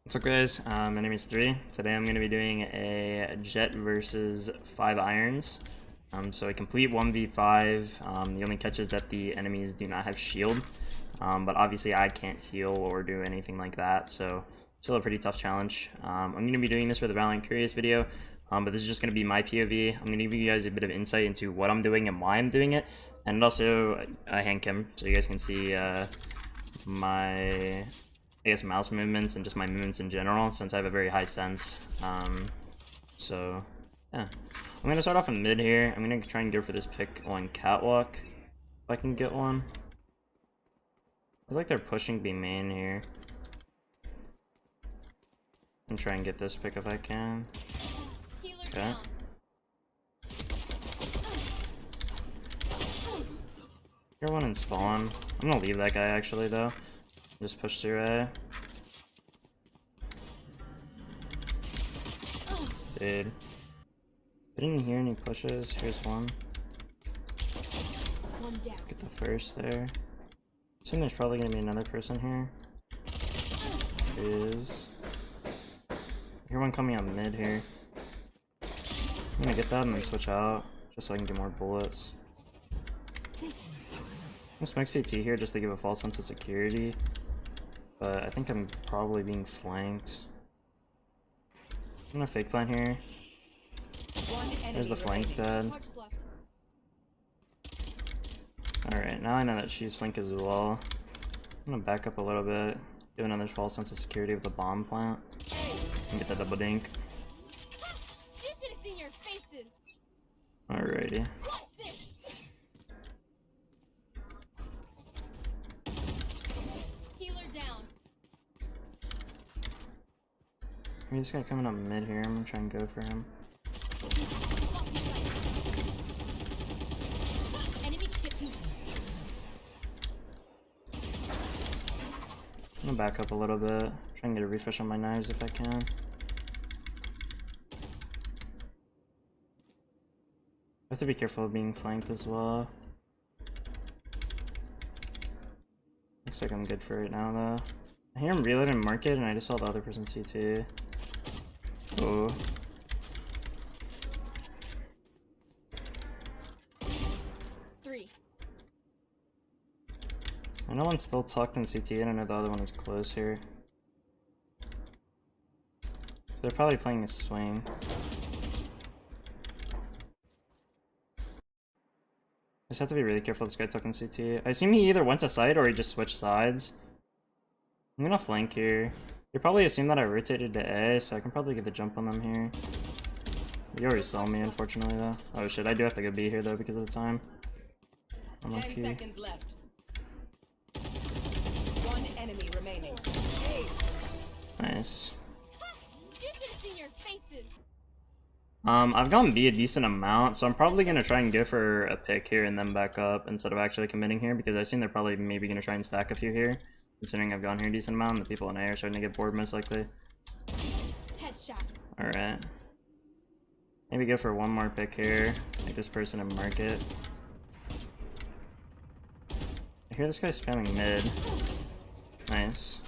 What's up, guys? My name is 3. Today I'm going to be doing a Jett versus 5 irons. So a complete 1v5. The only catch is that the enemies do not have shield. But obviously I can't heal or do anything like that, so still a pretty tough challenge. I'm going to be doing this for the Valorant Curious video, but this is just going to be my POV. I'm going to give you guys a bit of insight into what I'm doing and why I'm doing it, and also a hand cam so you guys can see my mouse movements and just my movements in general, since I have a very high sense. So yeah, I'm gonna start off in mid here. I'm gonna try and go for this pick on catwalk if I can get one. Feels like they're pushing B main here. And try and get this pick if I can. Okay. Hear one in spawn. I'm gonna leave that guy actually though. Just push through A. Dude. I didn't hear any pushes. Here's one. Get the first there. I assume there's probably gonna be another person here. There is. I hear one coming on mid here. I'm gonna get that and then switch out, just so I can get more bullets. I'm gonna smoke CT here just to give a false sense of security. But I think I'm probably being flanked. I'm gonna fake plant here. There's the flank dead. Alright, now I know that she's flank as well. I'm gonna back up a little bit, give another false sense of security with the bomb plant, and get the double dink. Alrighty. This guy coming up mid here. I'm gonna try and go for him. I'm gonna back up a little bit. Try and get a refresh on my knives if I can. I have to be careful of being flanked as well. Looks like I'm good for it now though. I hear him reloading market and I just saw the other person CT. Oh. I know one's still tucked in CT and I know the other one is close here. So they're probably playing a swing. I just have to be really careful this guy tucked in CT. I assume he either went to side or he just switched sides. I'm gonna flank here. You probably assume that I rotated to A, so I can probably get the jump on them here. You already saw me, unfortunately, though. Oh shit, I do have to go B here, though, because of the time. Unlucky. 10 seconds left. One enemy remaining. Nice. I've gone B a decent amount, so I'm probably gonna try and go for a pick here and then back up instead of actually committing here, because I assume they're probably maybe gonna try and stack a few here. Considering I've gone here a decent amount, the people in A are starting to get bored most likely. Alright. Maybe go for one more pick here. Like this person in market. I hear this guy spamming mid. Nice.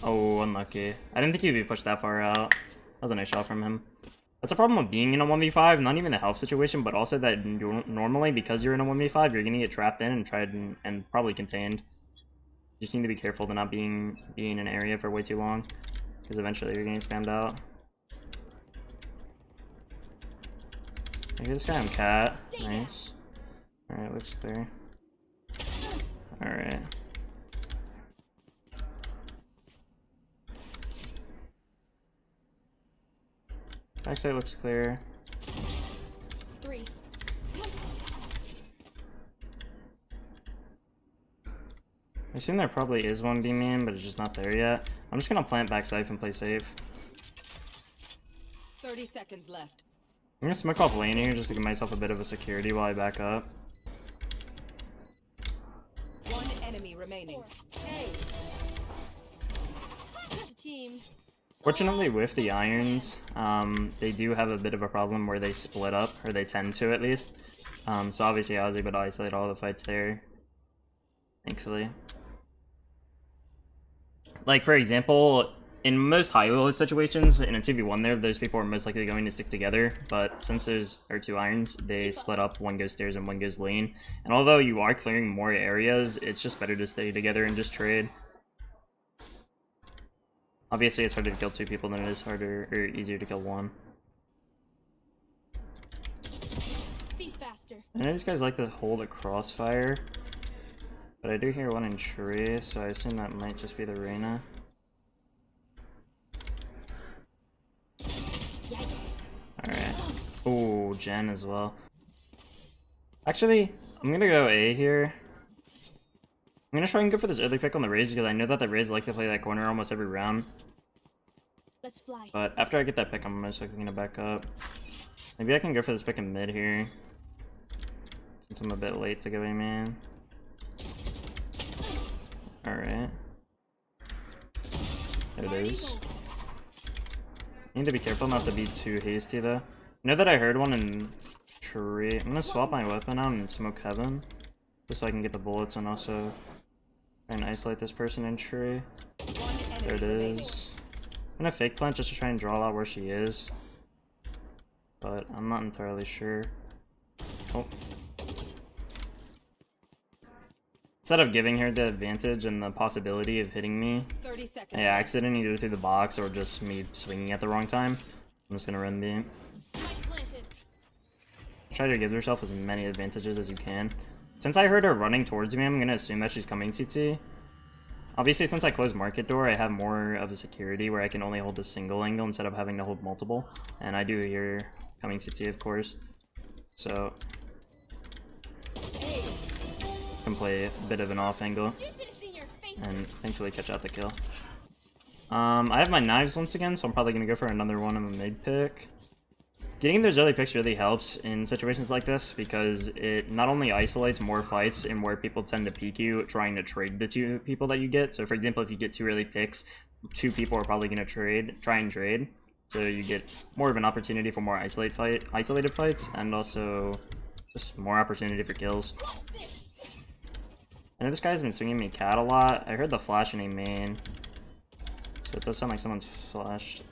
Oh, unlucky. I didn't think he'd be pushed that far out. That was a nice shot from him. That's a problem with being in a 1v5, not even the health situation, but also that normally, because you're in a 1v5, you're gonna get trapped in and tried and probably contained. You just need to be careful to not be in an area for way too long, because eventually you're getting spammed out. I hear this guy on cat. Nice. Alright, looks clear. Alright. Backside looks clear. 3. I assume there probably is one B main, but it's just not there yet. I'm just gonna plant backside and play safe. 30 seconds left. I'm gonna smoke off lane here just to give myself a bit of a security while I back up. One enemy remaining. Team. Fortunately, with the irons, they do have a bit of a problem where they split up, or they tend to at least. So obviously I was able to isolate all the fights there, thankfully. Like, for example, in most high elo situations, in a 2v1 there, those people are most likely going to stick together, but since there's our 2 irons, they split up, one goes stairs and one goes lane. And although you are clearing more areas, it's just better to stay together and just trade. Obviously, it's harder to kill 2 people than it is harder, or easier to kill 1. Be faster. I know these guys like to hold a crossfire, but I do hear one in tree, so I assume that might just be the Reyna. Alright. Oh, Jen as well. Actually, I'm gonna go A here. I'm gonna try and go for this early pick on the raze because I know that the raze like to play that corner almost every round. Let's fly. But after I get that pick, I'm most likely gonna back up. Maybe I can go for this pick in mid here, since I'm a bit late to go A man. Alright. There it is. I need to be careful not to be too hasty though. I know that I heard one in tree. I'm gonna swap my weapon out and smoke heaven, just so I can get the bullets and also try and isolate this person in tree. There it is. I'm gonna fake plant just to try and draw out where she is, but I'm not entirely sure. Oh. Instead of giving her the advantage and the possibility of hitting me, 30 seconds. I accident either through the box or just me swinging at the wrong time, I'm just gonna run B. Spike planted. Try to give yourself as many advantages as you can. Since I heard her running towards me, I'm gonna assume that she's coming CT. Obviously, since I closed market door, I have more of a security where I can only hold a single angle instead of having to hold multiple. And I do hear coming CT, of course. So can play a bit of an off angle You should have seen your face. and thankfully catch out the kill. I have my knives once again, so I'm probably gonna go for another one of a mid pick. Getting those early picks really helps in situations like this because it not only isolates more fights and where people tend to peek you trying to trade the 2 people that you get. So for example, if you get 2 early picks, 2 people are probably going to try and trade. So you get more of an opportunity for more isolated fights and also just more opportunity for kills. I know this guy's been swinging me cat a lot. I heard the flash in a main. So it does sound like someone's flashed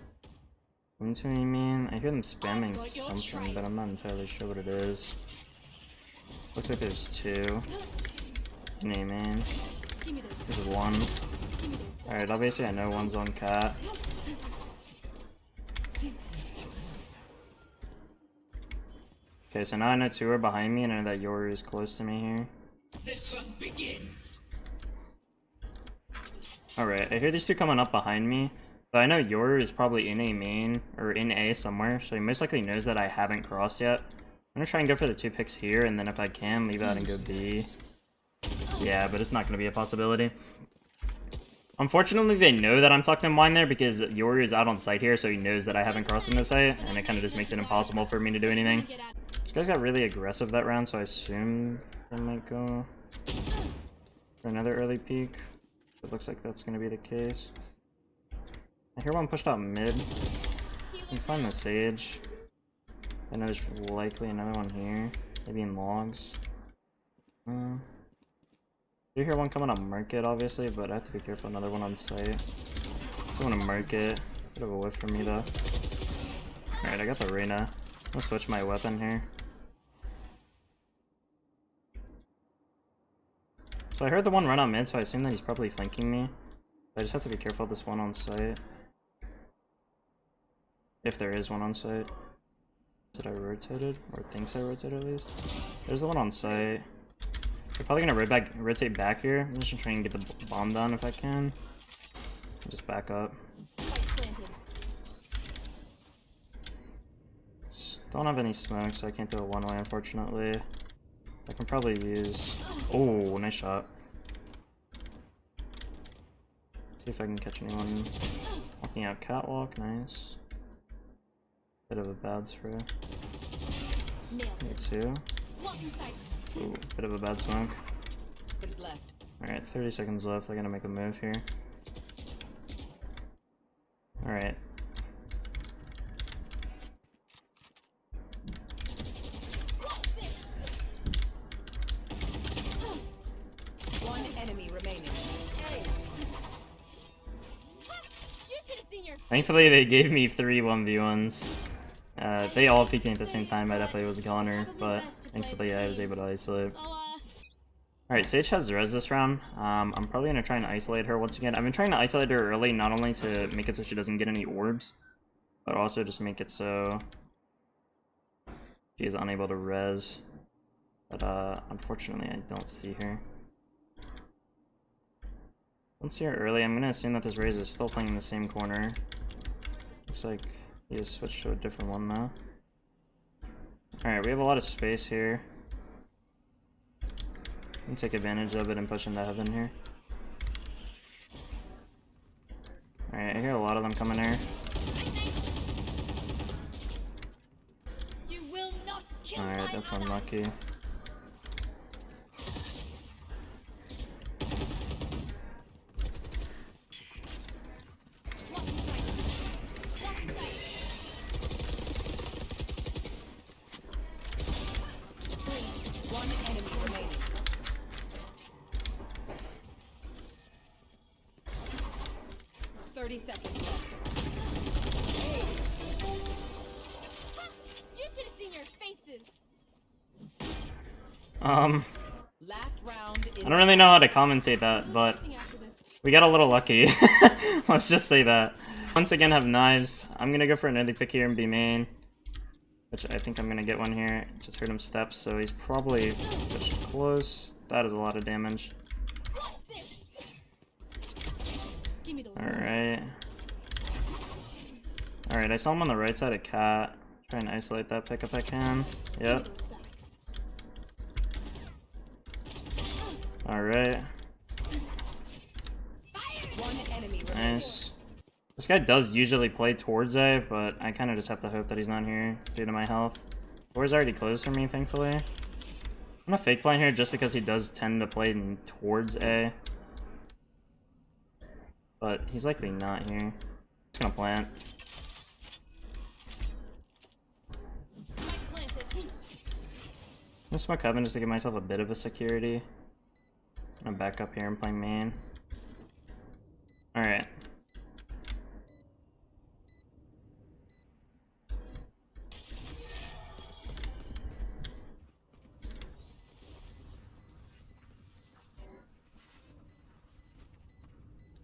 into me, man. I hear them spamming something, but I'm not entirely sure what it is. Looks like there's 2 in A main. There's 1. Alright, obviously I know one's on cat. Okay, so now I know 2 are behind me and I know that Yor is close to me here. The hunt begins. Alright, I hear these 2 coming up behind me. But I know Yor is probably in A main, or in A somewhere, so he most likely knows that I haven't crossed yet. I'm gonna try and go for the 2 picks here, and then if I can, leave out and go B. Yeah, but it's not gonna be a possibility. Unfortunately, they know that I'm tucked in wine there because Yor is out on site here, so he knows that I haven't crossed in the site, and it kind of just makes it impossible for me to do anything. This guy's got really aggressive that round, so I assume I might go for another early peek. It looks like that's gonna be the case. I hear one pushed out mid. You can find the sage. I know there's likely another one here. Maybe in logs. I do hear one coming on market, obviously, but I have to be careful. Another one on site. Someone on market. Bit of a whiff for me, though. Alright, I got the Reyna. I'm gonna switch my weapon here. So I heard the one run out mid, so I assume that he's probably flanking me. I just have to be careful of this one on site. If there is one on site. Did I rotated? Or thinks I rotated at least? There's the one on site. They're probably gonna rotate back here. I'm just gonna try and get the bomb down if I can. Just back up. Don't have any smoke, so I can't do it one way, unfortunately. I can probably use... Oh, nice shot. See if I can catch anyone walking out catwalk. Nice. Bit of a bad throw. Get 2. Ooh, bit of a bad smoke. Alright, 30 seconds left. I gotta make a move here. Alright. One enemy remaining. Thankfully, they gave me 3 1v1s. They all peeking at the same time. I definitely was a goner, but thankfully I was able to isolate. Alright, Sage has res this round. I'm probably going to try and isolate her once again. I've been trying to isolate her early, not only to make it so she doesn't get any orbs, but also just make it so she is unable to res. But unfortunately, I don't see her. Don't see her early. I'm going to assume that this raze is still playing in the same corner. Looks like he has switched to a different one now. Alright, we have a lot of space here. Let me take advantage of it and push into heaven here. Alright, I hear a lot of them coming here. Alright, that's unlucky. One enemy remaining. Thirty seconds left. You should have seen your faces. Last round in I don't really know how to commentate that, but After this. we got a little lucky. Let's just say that. Once again, have knives. I'm gonna go for an early pick here and be main, which I think I'm gonna get one here. Just heard him step, so he's probably pushed close. That is a lot of damage. What's this? Give me those. Alright. Alright, I saw him on the right side of cat. Try and isolate that pick if I can. Yep. Alright. one enemy remaining. Nice. This guy does usually play towards A, but I kind of just have to hope that he's not here due to my health. Door's already closed for me, thankfully. I'm gonna fake plan here just because he does tend to play towards A. But he's likely not here. Just gonna plant. Spike planted. I'm gonna smoke heaven just to give myself a bit of a security. I'm gonna back up here and play main. Alright.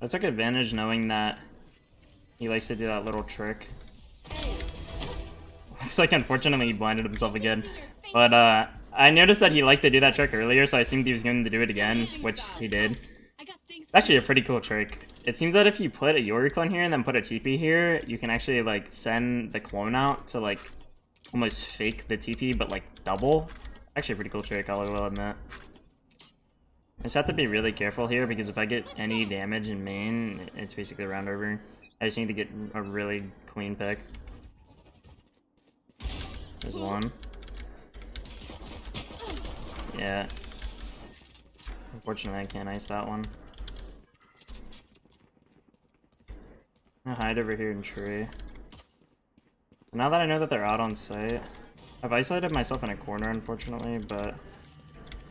I took advantage knowing that he likes to do that little trick. Looks like unfortunately he blinded himself again. But I noticed that he liked to do that trick earlier, so I assumed he was going to do it again, which he did. I got things. It's actually a pretty cool trick. It seems that if you put a Yori clone here and then put a TP here, you can actually like send the clone out to like almost fake the TP, but like double. Actually a pretty cool trick, I will admit. I just have to be really careful here because if I get any damage in main, it's basically round over. I just need to get a really clean pick. There's one. Yeah. Unfortunately, I can't ice that one. I'm gonna hide over here in tree. Now that I know that they're out on site, I've isolated myself in a corner, unfortunately, but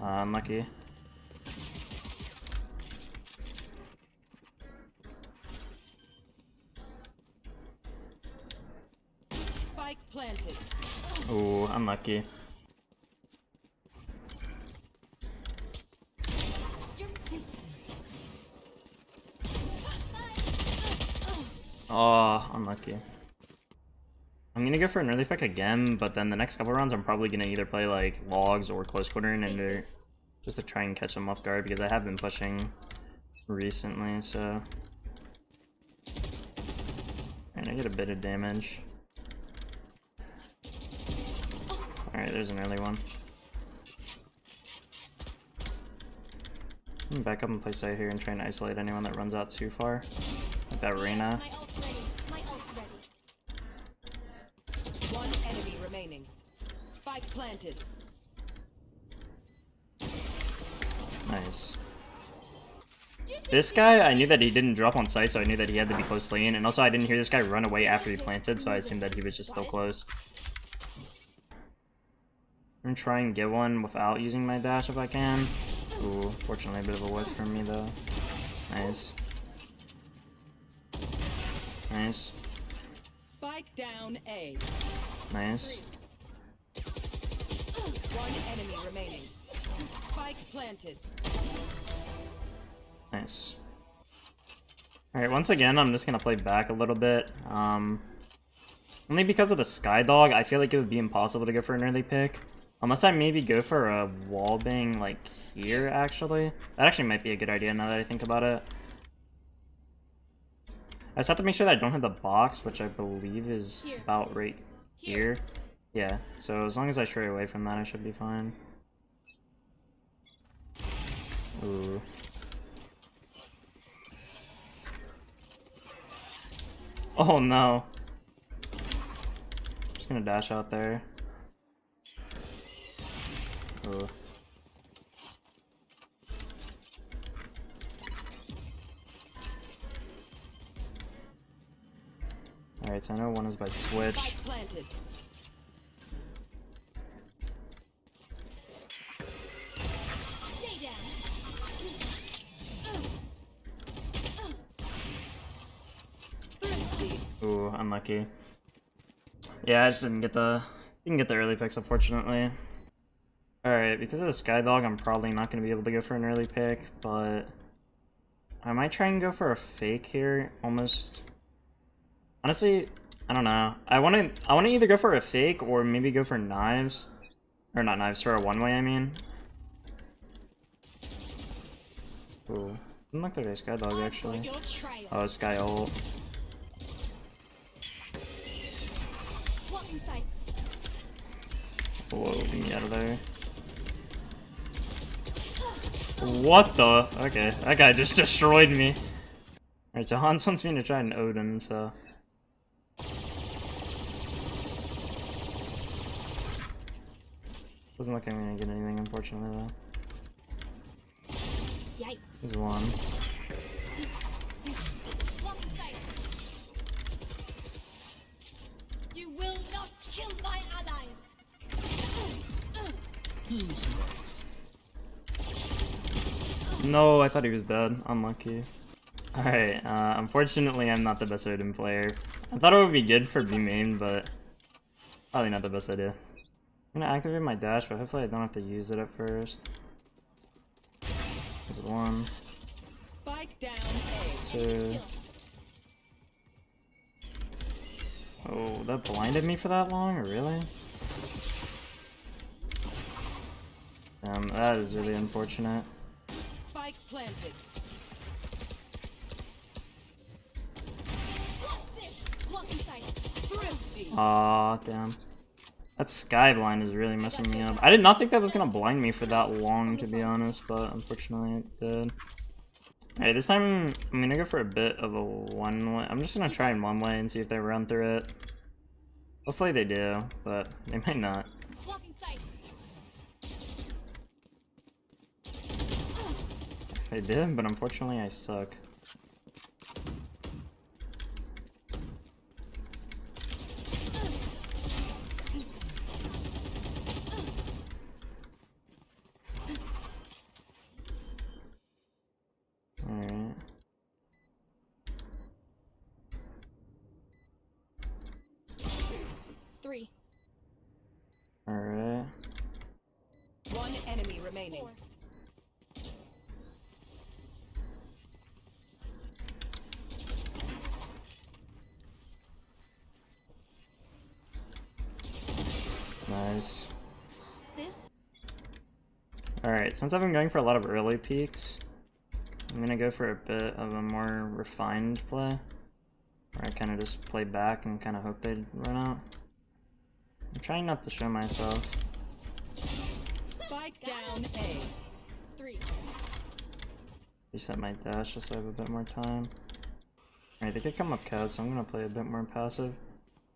unlucky. Spike planted. Ooh, unlucky. Oh, unlucky. I'm gonna go for an early pick again, but then the next couple rounds I'm probably gonna either play like logs or close quarter and ender just to try and catch them off guard because I have been pushing recently, so. And I get a bit of damage. Alright, there's an early one. I'm gonna back up and play site here and try and isolate anyone that runs out too far. Like that Reyna. My ult's ready. My ult's ready. One enemy remaining. Spike planted. Nice. This guy, I knew that he didn't drop on site, so I knew that he had to be close lane. And also I didn't hear this guy run away after he planted, so I assumed that he was just still close. I'm gonna try and get one without using my dash if I can. Ooh, fortunately a bit of a whiff from me though. Nice. Nice. Spike down A. Nice. One enemy remaining. Spike planted. Nice. Alright, once again, I'm just gonna play back a little bit. Only because of the Sky Dog, I feel like it would be impossible to go for an early pick. Unless I maybe go for a wall bang, like, here, actually. That actually might be a good idea now that I think about it. I just have to make sure that I don't hit the box, which I believe is about right here. Yeah, so as long as I stray away from that, I should be fine. Ooh. Oh no. Just gonna dash out there. Ooh. Alright, so I know one is by switch. Spike planted. Stay down. Thrifty. Ooh, unlucky. Yeah, I just didn't get the early picks, unfortunately. Alright, because of the Sky Dog, I'm probably not going to be able to go for an early pick, but I might try and go for a fake here, almost. Honestly, I don't know. I want to either go for a fake or maybe go for knives. Or not knives, for a one-way, I mean. Ooh. Doesn't look like a Sky Dog, actually. Your trial. Oh, Sky ult. Walk inside. Whoa, get me out of there. What the? Okay, that guy just destroyed me. Alright, so Hans wants me to try an Odin, so... Doesn't look like I'm gonna get anything, unfortunately, though. Yikes. There's one. Walk inside. You will not kill my allies. Who's next? No, I thought he was dead. Unlucky. Alright, unfortunately I'm not the best Odin player. I thought it would be good for B main, but probably not the best idea. I'm gonna activate my dash, but hopefully I don't have to use it at first. There's one. Spike down A. Two. Oh, that blinded me for that long? Really? That is really unfortunate. Spike planted. What's this? Walk inside. Thrifty. Aw, damn. That sky blind is really messing me up. I did not think that was gonna blind me for that long, to be honest, but unfortunately it did. Alright, this time I'm gonna go for a bit of a one-way. I'm just gonna try in one way and see if they run through it. Hopefully they do, but they might not. Walk inside. They did, but unfortunately I suck. Alright. Three. Alright. One enemy remaining. Four. Nice. This. Alright, since I've been going for a lot of early peaks, I'm gonna go for a bit of a more refined play. Where I kind of just play back and kind of hope they run out. I'm trying not to show myself. Spike down A. Three. Reset my dash just so I have a bit more time. Alright, they could come up cat, so I'm gonna play a bit more passive.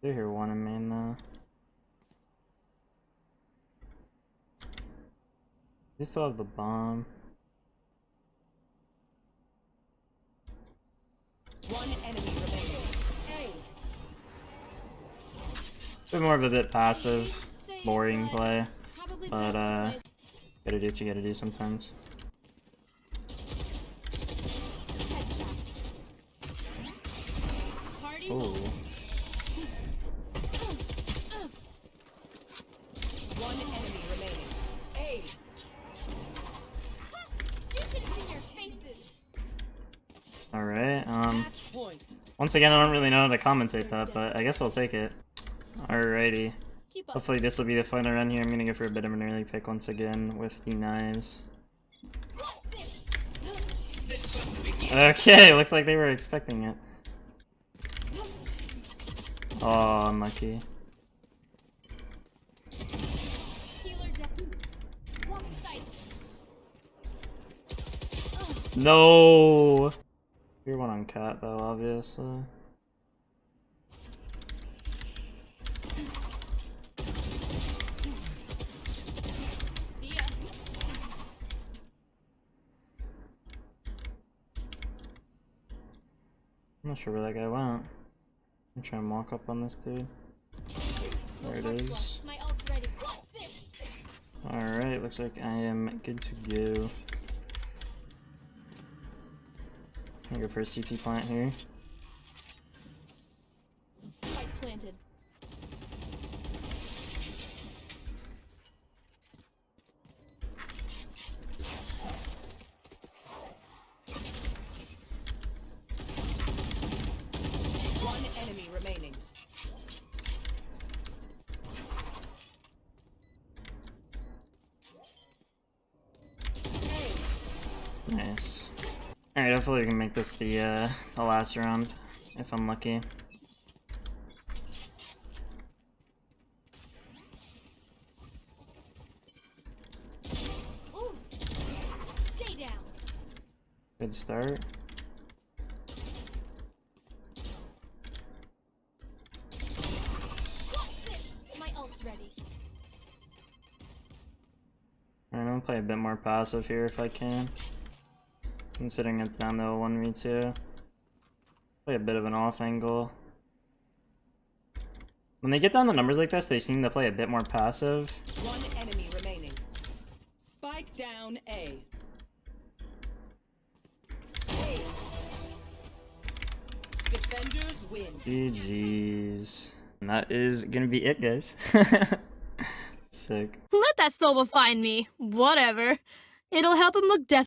They hear one in main though. They still have the bomb. One enemy remaining. A bit more of a bit passive, boring play, Probably but best to play gotta do what you gotta do sometimes. headshot. Party's Ooh. over. Alright, Match point. once again, I don't really know how to commentate that, but I guess I'll take it. Alrighty. Keep up. Hopefully this will be the final run here. I'm gonna go for a bit of an early pick once again with the knives. Okay, looks like they were expecting it. Oh, unlucky. Healer down. One sight. No! You're one on cat though, obviously. See ya. I'm not sure where that guy went. I'm trying to walk up on this dude. There it is. My ult's ready. What's this? Alright, looks like I am good to go. I'm gonna go for a CT plant here. Spike planted. One enemy remaining. Nice. Alright, hopefully we can make this the last round, if I'm lucky. Ooh. Stay down. Good start. What's this? My ult's ready. Alright, I'm gonna play a bit more passive here if I can. Considering it's down to a 1v2. Play a bit of an off angle. When they get down the numbers like this, they seem to play a bit more passive. One enemy remaining. Spike down A. Defenders win. GG's. And that is gonna be it, guys. Sick. Let that silver find me. Whatever. It'll help him look death.